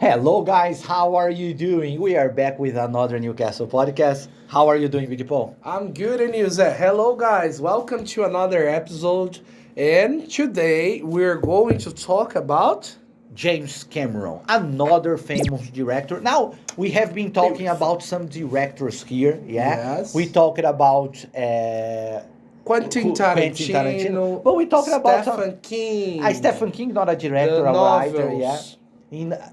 Hello, guys. How are you doing? We are back with another Newcastle podcast. How are you doing, Big Paul? I'm good, and you, Zé? Hello, guys. Welcome to another episode. And today we're going to talk about James Cameron, another famous director. Now, we have been talking about some directors here, yeah? Yes. We talked about Quentin Tarantino, but we talking about Stephen King, Stephen King, not a director, the a writer, novels. yeah.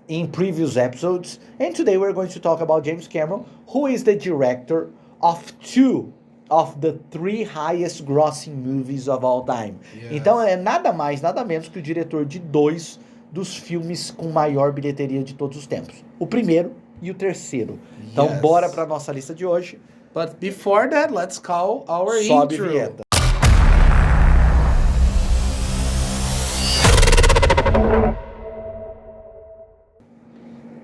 In previous episodes, and today we're going to talk about James Cameron, who is the director of two of the three highest grossing movies of all time. Yes. Então é nada mais, nada menos que o diretor de dois dos filmes com maior bilheteria de todos os tempos. O primeiro e o terceiro. Então Yes. bora para nossa lista de hoje. But before that, let's call our Sobe intro. vinheta.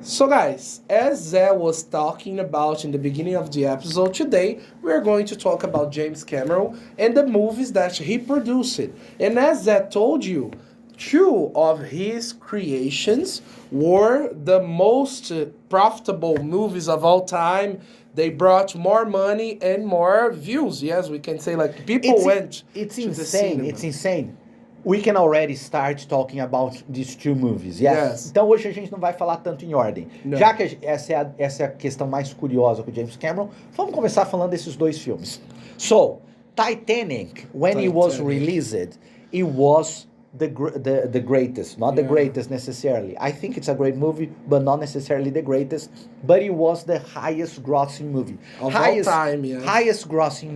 So guys, as Zé was talking about in the beginning of the episode, today we're going to talk about James Cameron and the movies that he produced. And as Zé told you, two of his creations were the most profitable movies of all time. They brought more money and more views. Yes, we can say like people went It's to the insane. cinema. It's insane. We can already start talking about these two movies, yes? Yes. Então hoje a gente não vai falar tanto em ordem. Não. Já que essa é a questão mais curiosa com o James Cameron, vamos começar falando desses dois filmes. So, Titanic, when it was Titanic. released, it was the greatest. Not the Yeah. greatest necessarily. I think it's a great movie, but not necessarily the greatest. But it was the highest grossing movie. Of all time, yes. Highest grossing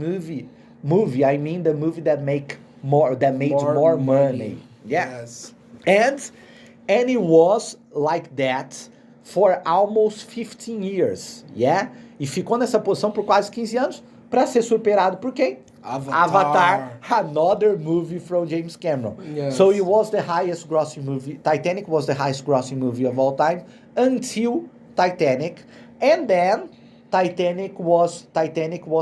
movie. I mean the movie that made more money. Yeah. Yes. And it was like that for almost 15 years. Yeah? E ficou nessa posição por quase 15 anos para ser superado por quem? Avatar, another movie from James Cameron. Yes. So it was the highest grossing movie. Titanic was the highest grossing movie of all time until Titanic. And then Titanic was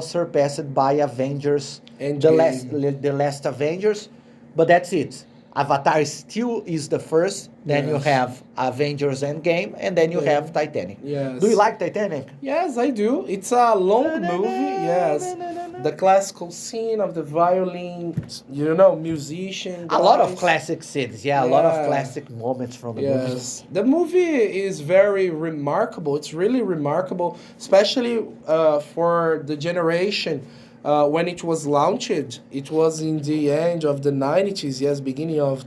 surpassed by Avengers, Endgame. the last Avengers, but that's it. Avatar still is the first, then you Yes. have Avengers Endgame, and then you Yeah. have Titanic. Yes. Do you like Titanic? Yes, I do. It's a long movie. Yes. The classical scene of the violin, musician. A lot of guys. classic scenes, yeah, a lot of Yeah. classic moments from the movies. Yes, the movie is very remarkable. It's really remarkable, especially for the generation when it was launched. It was in the end of the 90s, yes, beginning of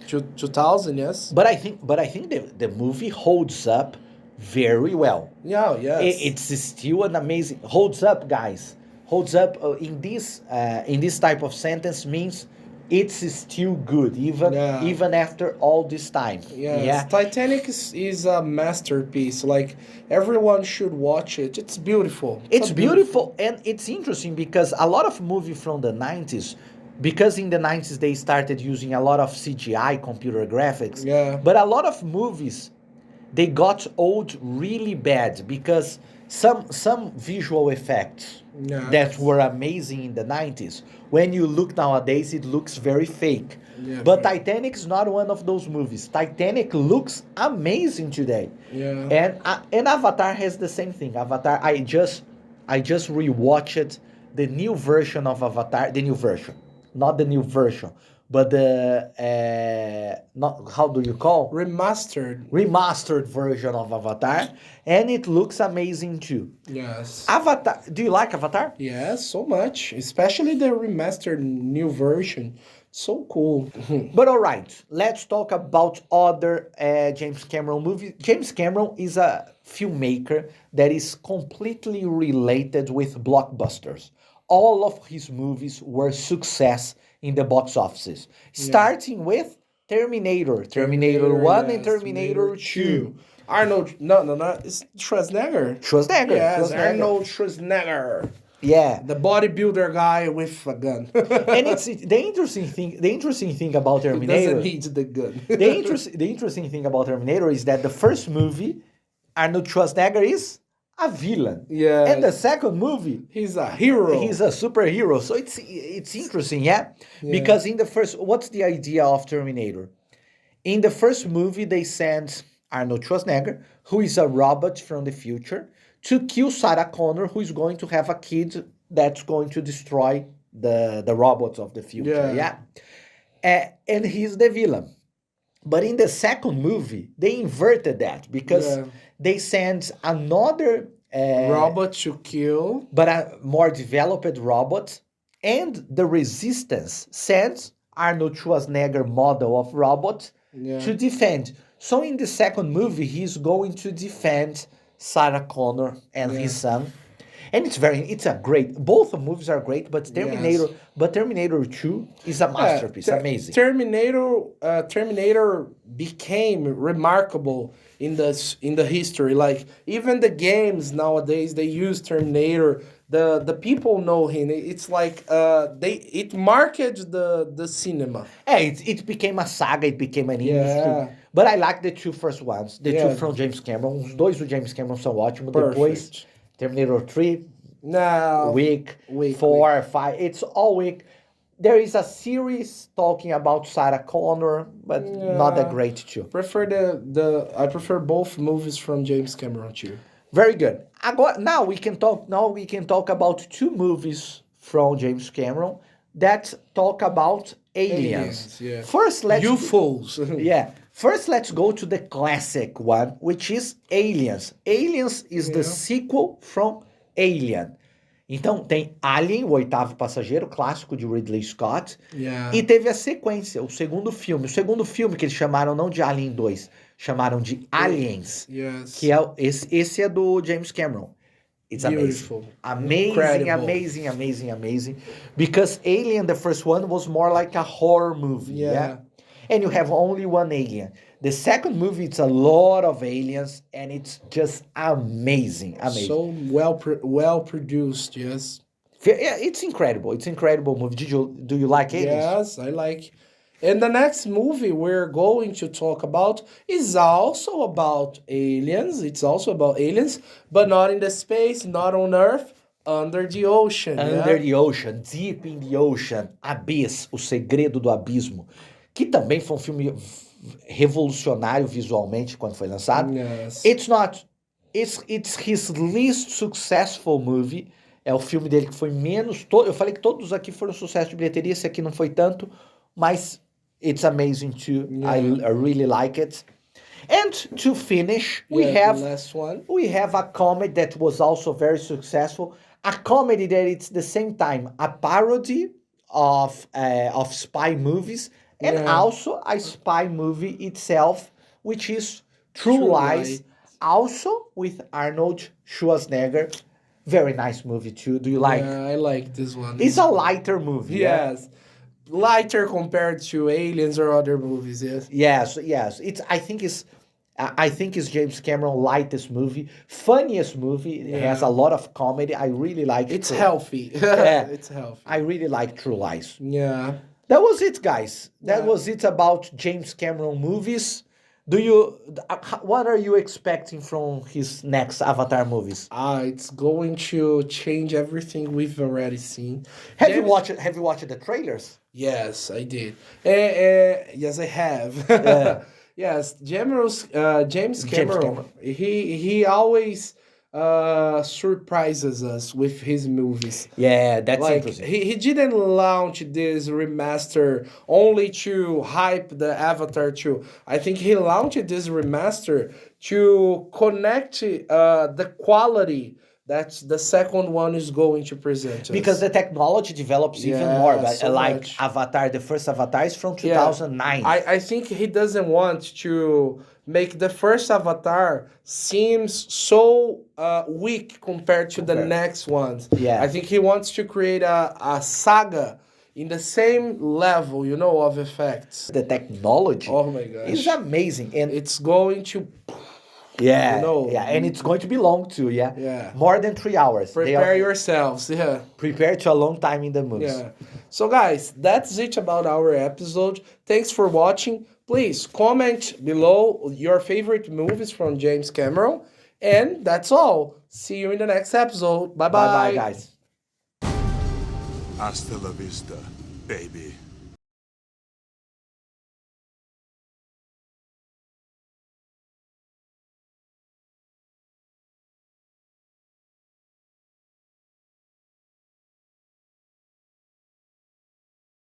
2000, yes. But I think the movie holds up very well. Yeah, yes. It's still an amazing holds up, guys. Holds up in this type of sentence means it's still good even after all this time. Yes. Yeah. Titanic is a masterpiece. Like everyone should watch it. It's beautiful. It's a beautiful and it's interesting because a lot of movies from the 90s, because in the 90s they started using a lot of CGI, computer graphics. Yeah. But a lot of movies, they got old really bad because some visual effects Yeah. that were amazing in the 90s, when you look nowadays, it looks very fake. Yeah, but right. Titanic is not one of those movies. Titanic looks amazing today. Yeah. And Avatar has the same thing. Avatar, I just rewatched the new version of Avatar, the new version, not the new version, but the not how do you call remastered version of Avatar, and it looks amazing too. Yes. Avatar, do you like Avatar? Yes, so much. Especially the remastered new version. So cool. But all right, let's talk about other James Cameron movies. James Cameron is a filmmaker that is completely related with blockbusters. All of his movies were success in the box offices, starting with Terminator 1 and yes, Terminator 2. Arnold, no, it's Schwarzenegger. Schwarzenegger. Yes, Schwarzenegger. Arnold Schwarzenegger. Yeah. The bodybuilder guy with a gun. And it's the interesting thing about He Terminator. doesn't need the gun. The interesting thing about Terminator is that the first movie, Arnold Schwarzenegger is a villain. Yes. And the second movie, He's a hero. he's a superhero. So it's interesting, yeah? Because in the first, what's the idea of Terminator? In the first movie, they send Arnold Schwarzenegger, who is a robot from the future, to kill Sarah Connor, who is going to have a kid that's going to destroy the robots of the future. Yeah. And he's the villain. But in the second movie, they inverted that because Yeah. they sent another Robot to kill. but a more developed robot, and the Resistance sends Arnold Schwarzenegger model of robot Yeah. to defend. So in the second movie, he's going to defend Sarah Connor and Yeah. his son. And it's a great, both movies are great, but Terminator 2 is a masterpiece, amazing. Terminator became remarkable in the history. Like even the games nowadays, they use Terminator. The people know him. It's like it marketed the cinema. It became a saga, it became an industry. Yeah. But I like the two first ones, the Yeah. two from James Cameron. Os dois do James Cameron são ótimos. Perfect. Depois, Terminator 3, Now weak, weak, 4, 5, it's all weak. There is a series talking about Sarah Connor, but not that great too. I prefer both movies from James Cameron too. Very good. Now we can talk about two movies from James Cameron that talk about aliens. Yeah. First, let's UFOs. First, let's go to the classic one, which is Aliens. Aliens is the sequel from Alien. Então, tem Alien, o oitavo passageiro, clássico de Ridley Scott. Yeah. E teve a sequência, o segundo filme. O segundo filme que eles chamaram não de Alien 2, chamaram de Aliens. Yes. Que é esse é do James Cameron. It's Beautiful. amazing. Incredible. Amazing. Because Alien, the first one, was more like a horror movie. Yeah. And you have only one alien. The second movie, it's a lot of aliens, and it's just amazing. So well produced, yes. Yeah, it's incredible. It's incredible movie. Do you like aliens? Yes, I like. And the next movie we're going to talk about is also about aliens. It's also about aliens, but not in the space, not on Earth, under the ocean. Under the Ocean, Deep in the Ocean, Abyss, O Segredo do Abismo, que também foi um filme revolucionário visualmente quando foi lançado. Yes. It's his least successful movie. É o filme dele que foi menos... Eu falei que todos aqui foram sucesso de bilheteria, esse aqui não foi tanto, mas it's amazing too. Yeah. I really like it. And to finish, we The have last one. we have a comedy that was also very successful. A comedy that it's the same time a parody of spy movies and Yeah. also a spy movie itself, which is True Lies, also with Arnold Schwarzenegger. Very nice movie too. Do you like? Yeah, I like this one. It's a lighter movie. Yes. Lighter compared to Aliens or other movies, yes. Yes. I think it's James Cameron lightest movie, funniest movie. It has a lot of comedy. I really like it. It's healthy. Yeah. It's healthy. I really like True Lies. Yeah. That was it, guys. That Yeah. was it about James Cameron movies. What are you expecting from his next Avatar movies? It's going to change everything we've already seen. Have you watched the trailers? Yes, I did. Yes, I have. Yes, James Cameron. He always surprises us with his movies. Yeah, that's Like interesting. he didn't launch this remaster only to hype the Avatar 2. I think he launched this remaster to connect the quality that the second one is going to present us. Because the technology develops even Yeah, more. But so like much. Avatar, the first Avatar is from 2009. I think he doesn't want to make the first Avatar seems so weak compared to the next ones. Yeah. I think he wants to create a saga in the same level, of effects. The technology Oh my gosh. is amazing. And It's going to yeah, you know. yeah, and it's going to be long too, yeah? Yeah. More than 3 hours. prepare yourselves. Yeah. Prepare to a long time in the movies. Yeah. So guys, that's it about our episode. Thanks for watching. Please comment below your favorite movies from James Cameron. And that's all. See you in the next episode. Bye-bye. Bye-bye, guys. Hasta la vista, baby.